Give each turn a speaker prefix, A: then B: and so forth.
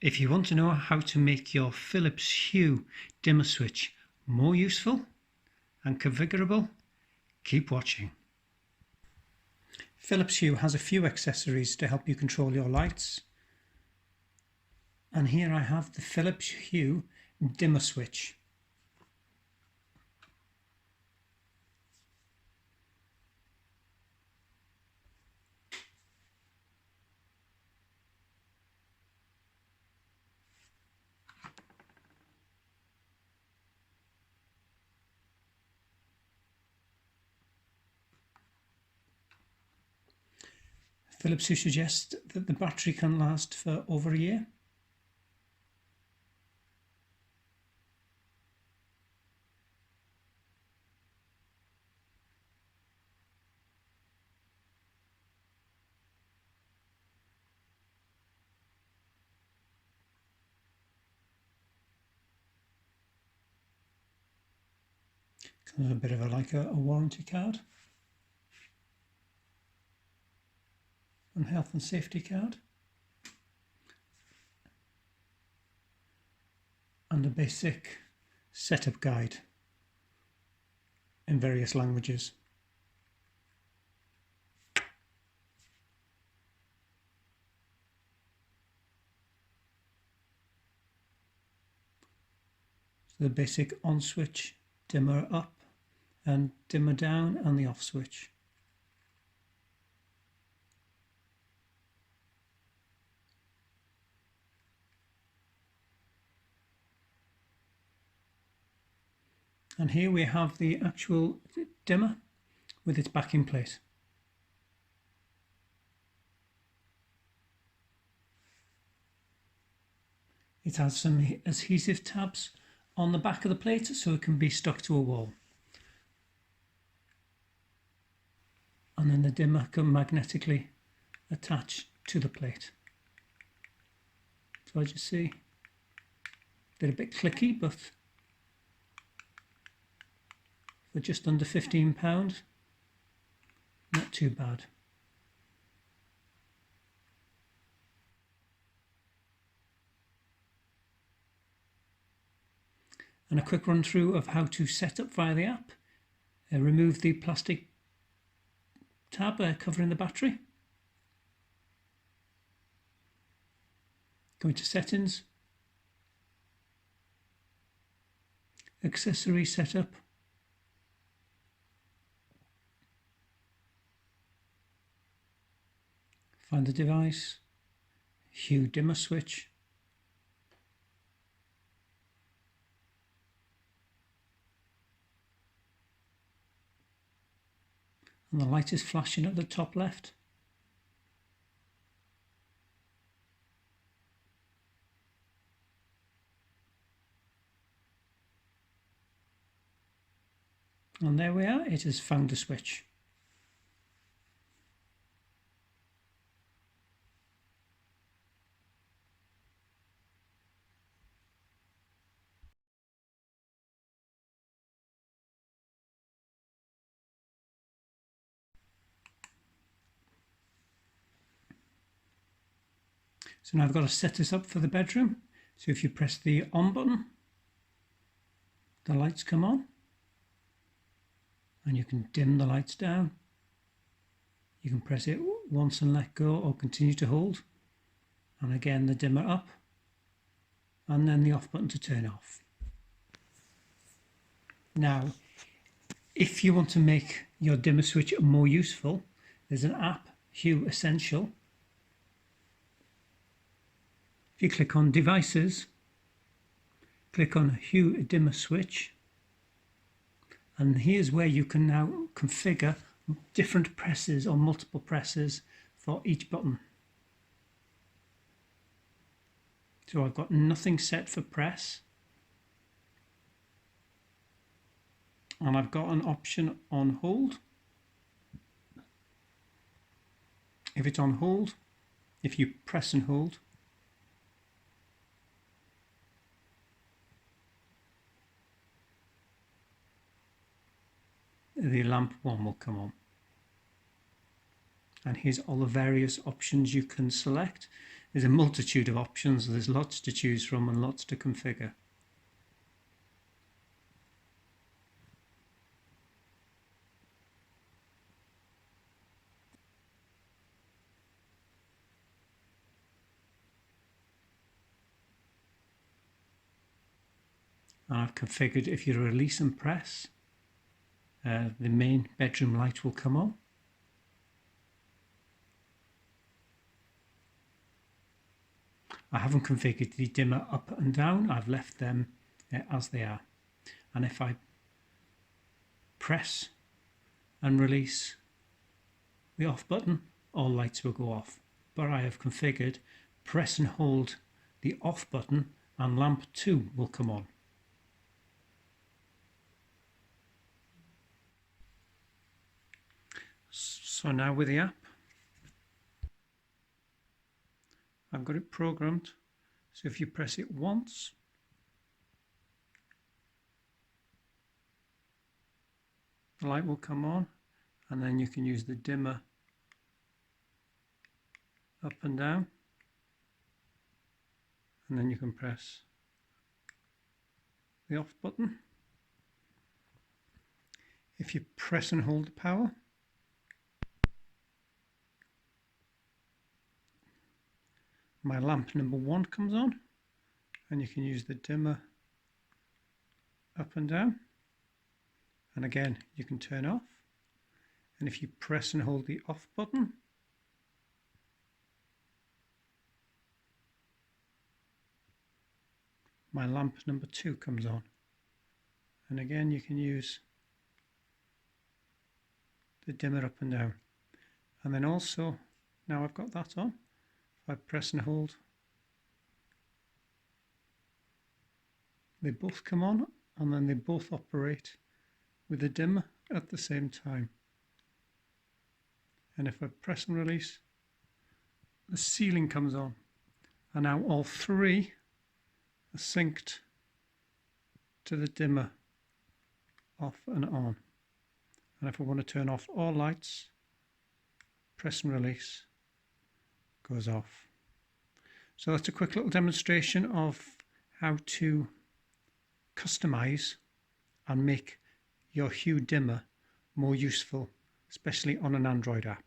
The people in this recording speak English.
A: If you want to know how to make your Philips Hue dimmer switch more useful and configurable, keep watching. Philips Hue has a few accessories to help you control your lights. And here I have the Philips Hue dimmer switch. Philips Hue suggests that the battery can last for over a year. Comes with a bit of a warranty card and health and safety card, and a basic setup guide in various languages. So the basic on switch, dimmer up and dimmer down, and the off switch. And here we have the actual dimmer with its backing plate. It has some adhesive tabs on the back of the plate so it can be stuck to a wall. And then the dimmer can magnetically attach to the plate. So as you see, they're a bit clicky, but for just under £15, not too bad. And a quick run through of how to set up via the app. Remove the plastic tab covering the battery. Go into settings, accessory setup, find the device, Hue dimmer switch, and the light is flashing at the top left. And there we are, it has found the switch. So now I've got to set this up for the bedroom. So if you press the on button, the lights come on, and you can dim the lights down. You can press it once and let go, or continue to hold, and again the dimmer up, and then the off button to turn off. Now, if you want to make your dimmer switch more useful, there's an app, Hue Essentials. If you click on Devices, click on Hue Dimmer Switch, and here's where you can now configure different presses or multiple presses for each button. So I've got nothing set for press, and I've got an option on hold. If it's on hold, if you press and hold, the lamp one will come on. And here's all the various options you can select. is a multitude of options. There's lots to choose from and lots to configure. And I've configured if you release and press, the main bedroom light will come on. I haven't configured the dimmer up and down, I've left them as they are. And if I press and release the off button, all lights will go off. But I have configured press and hold the off button and lamp 2 will come on. So now with the app, I've got it programmed, so if you press it once, the light will come on, and then you can use the dimmer up and down, and then you can press the off button. If you press and hold the power, my lamp number 1 comes on, and you can use the dimmer up and down, and again you can turn off. And if you press and hold the off button, my lamp number 2 comes on, and again you can use the dimmer up and down. And then also, now I've got that on, if I press and hold, they both come on, and then they both operate with the dimmer at the same time. And if I press and release, the ceiling comes on, and now all 3 are synced to the dimmer off and on. And if I want to turn off all lights, press and release, goes off. So that's a quick little demonstration of how to customize and make your Hue dimmer more useful, especially on an Android app.